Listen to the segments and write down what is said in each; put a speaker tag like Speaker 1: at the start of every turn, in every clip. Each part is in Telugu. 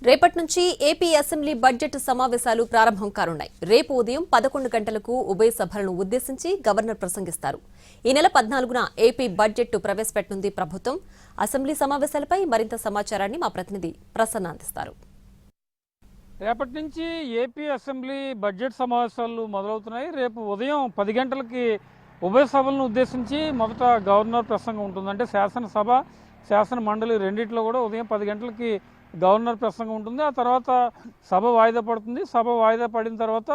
Speaker 1: రేపటి నుంచి ఏపీ అసెంబ్లీ బడ్జెట్ సమావేశాలు ప్రారంభం కానున్నాయి. రేపు ఉదయం 11 గంటలకు ఉభయ సభలను ఉద్దేశించి గవర్నర్ ప్రసంగిస్తారు. ఈ నెల 14న ఏపీ బడ్జెట్ ప్రవేశపెట్టనుంది ప్రభుత్వం. అసెంబ్లీ సమావేశాలపై మరింత సమాచారాన్ని మా ప్రతినిధి ప్రసన్న అందిస్తారు.
Speaker 2: రేపటి నుంచి ఏపీ అసెంబ్లీ బడ్జెట్ సమావేశాలు మొదలవుతున్నాయి. రేపు ఉదయం 10 గంటలకి ఉభయ సభలను ఉద్దేశించి మొదట గవర్నర్ ప్రసంగం ఉంటుంది. అంటే శాసనసభ, శాసన మండలి రెండింటిలో కూడా ఉదయం 10 గంటలకి గవర్నర్ ప్రసంగం ఉంటుంది. ఆ తర్వాత సభ వాయిదా పడుతుంది. సభ వాయిదా పడిన తర్వాత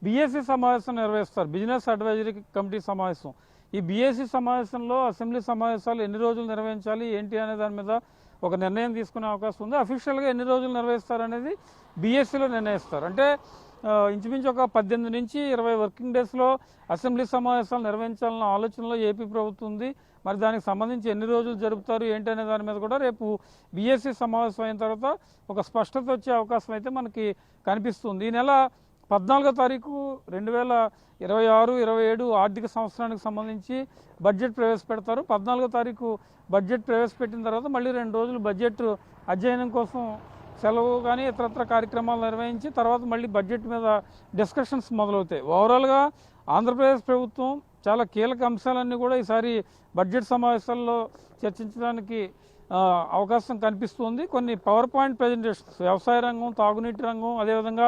Speaker 2: బీఏసీ సమావేశం నిర్వహిస్తారు, బిజినెస్ అడ్వైజరీ కమిటీ సమావేశం. ఈ బీఏసీ సమావేశంలో అసెంబ్లీ సమావేశాలు ఎన్ని రోజులు నిర్వహించాలి ఏంటి అనే దాని మీద ఒక నిర్ణయం తీసుకునే అవకాశం ఉంది. అఫీషియల్గా ఎన్ని రోజులు నిర్వహిస్తారనేది బీఎస్సీలో నిర్ణయిస్తారు. అంటే ఇంచుమించు ఒక 18 నుంచి 20 వర్కింగ్ డేస్లో అసెంబ్లీ సమావేశాలు నిర్వహించాలన్న ఆలోచనలో ఏపీ ప్రభుత్వం ఉంది. మరి దానికి సంబంధించి ఎన్ని రోజులు జరుపుతారు ఏంటి అనే దాని మీద కూడా రేపు బీఎస్సీ సమావేశం అయిన తర్వాత ఒక స్పష్టత వచ్చే అవకాశం అయితే మనకి కనిపిస్తుంది. ఈ నెల 14వ తారీఖు 2026-27 ఆర్థిక సంవత్సరానికి సంబంధించి బడ్జెట్ ప్రవేశపెడతారు. 14వ తారీఖు బడ్జెట్ ప్రవేశపెట్టిన తర్వాత మళ్ళీ 2 రోజులు బడ్జెట్ అధ్యయనం కోసం సెలవు కానీ ఇతరత్ర కార్యక్రమాలు నిర్వహించి తర్వాత మళ్ళీ బడ్జెట్ మీద డిస్కషన్స్ మొదలవుతాయి. ఓవరాల్గా ఆంధ్రప్రదేశ్ ప్రభుత్వం చాలా కీలక అంశాలన్నీ కూడా ఈసారి బడ్జెట్ సమావేశాల్లో చర్చించడానికి అవకాశం కనిపిస్తుంది. కొన్ని పవర్ పాయింట్ ప్రజెంటేషన్స్, వ్యవసాయ రంగం, తాగునీటి రంగం, అదేవిధంగా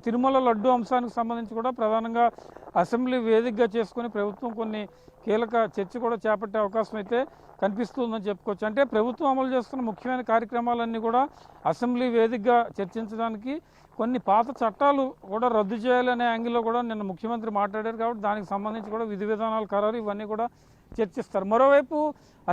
Speaker 2: తిరుమల లడ్డు అంశానికి సంబంధించి కూడా ప్రధానంగా అసెంబ్లీ వేదికగా చేసుకుని ప్రభుత్వం కొన్ని కీలక చర్చ కూడా చేపట్టే అవకాశం అయితే కనిపిస్తుందని చెప్పుకోవచ్చు. అంటే ప్రభుత్వం అమలు చేస్తున్న ముఖ్యమైన కార్యక్రమాలన్నీ కూడా అసెంబ్లీ వేదికగా చర్చించడానికి కొన్ని పాత చట్టాలు కూడా రద్దు చేయాలనే యాంగిల్లో కూడా నిన్న ముఖ్యమంత్రి మాట్లాడారు. కాబట్టి దానికి సంబంధించి కూడా విధి విధానాల ఖరారు ఇవన్నీ కూడా చర్చిస్తారు. మరోవైపు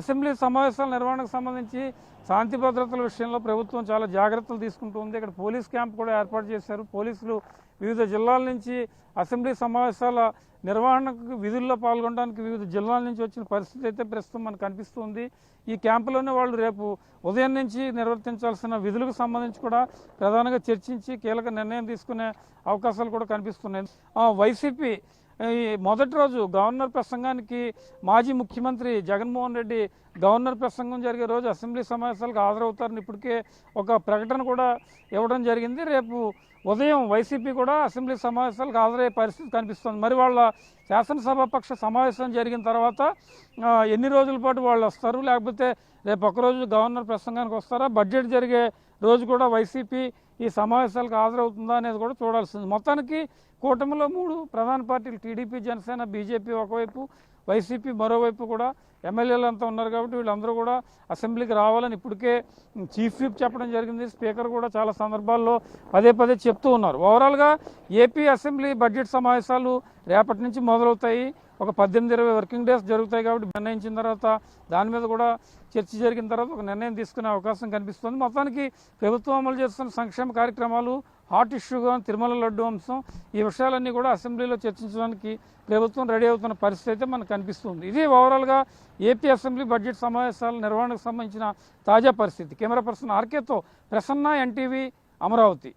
Speaker 2: అసెంబ్లీ సమావేశాల నిర్వహణకు సంబంధించి శాంతి భద్రతల విషయంలో ప్రభుత్వం చాలా జాగ్రత్తలు తీసుకుంటుంది. ఇక్కడ పోలీస్ క్యాంప్ కూడా ఏర్పాటు చేశారు. పోలీసులు వివిధ జిల్లాల నుంచి అసెంబ్లీ సమావేశాల నిర్వహణకు విధుల్లో పాల్గొనడానికి వివిధ జిల్లాల నుంచి వచ్చిన పరిస్థితి అయితే ప్రస్తుతం మనకు కనిపిస్తుంది. ఈ క్యాంపులోనే వాళ్ళు రేపు ఉదయం నుంచి నిర్వర్తించాల్సిన విధులకు సంబంధించి కూడా ప్రధానంగా చర్చించి కీలక నిర్ణయం తీసుకునే అవకాశాలు కూడా కనిపిస్తున్నాయి. వైసీపీ ఈ మొదటి రోజు గవర్నర్ ప్రసంగానికి మాజీ ముఖ్యమంత్రి జగన్మోహన్ రెడ్డి గవర్నర్ ప్రసంగం జరిగే రోజు అసెంబ్లీ సమావేశాలకు హాజరవుతారని ఇప్పటికే ఒక ప్రకటన కూడా ఇవ్వడం జరిగింది. రేపు ఉదయం వైసీపీ కూడా అసెంబ్లీ సమావేశాలకు హాజరయ్యే పరిస్థితి కనిపిస్తుంది. మరి వాళ్ళ శాసనసభాపక్ష సమావేశం జరిగిన తర్వాత ఎన్ని రోజుల పాటు వాళ్ళు వస్తారు, లేకపోతే రేపు ఒకరోజు గవర్నర్ ప్రసంగానికి వస్తారా, బడ్జెట్ జరిగే రోజు కూడా వైసీపీ ఈ సమావేశాలకు హాజరవుతుందా అనేది కూడా చూడాల్సింది. మొత్తానికి కూటమిలో 3 ప్రధాన పార్టీలు టీడీపీ, జనసేన, బీజేపీ ఒకవైపు, వైసీపీ మరోవైపు కూడా ఎమ్మెల్యేలు అంతా ఉన్నారు. కాబట్టి వీళ్ళందరూ కూడా అసెంబ్లీకి రావాలని ఇప్పటికే చీఫ్ విప్ చెప్పడం జరిగింది. స్పీకర్ కూడా చాలా సందర్భాల్లో పదే చెప్తూ ఉన్నారు. ఓవరాల్గా ఏపీ అసెంబ్లీ బడ్జెట్ సమావేశాలు రేపటి నుంచి మొదలవుతాయి. ఒక 18-20 వర్కింగ్ డేస్ జరుగుతాయి. కాబట్టి నిర్ణయించిన తర్వాత దాని మీద కూడా చర్చ జరిగిన తర్వాత ఒక నిర్ణయం తీసుకునే అవకాశం కనిపిస్తుంది. మొత్తానికి ప్రభుత్వం అమలు చేస్తున్న సంక్షేమ కార్యక్రమాలు, హాట్ ఇష్యూగా తిరుమల లడ్డు అంశం, ఈ విషయాలన్నీ కూడా అసెంబ్లీలో చర్చించడానికి ప్రభుత్వం రెడీ అవుతున్న పరిస్థితి అయితే మనకు కనిపిస్తుంది. ఇది ఓవరాల్గా ఏపీ అసెంబ్లీ బడ్జెట్ సమావేశాల నిర్వహణకు సంబంధించిన తాజా పరిస్థితి. కెమెరా పర్సన్ ఆర్కేతో ప్రసన్న, ఎన్టీవీ, అమరావతి.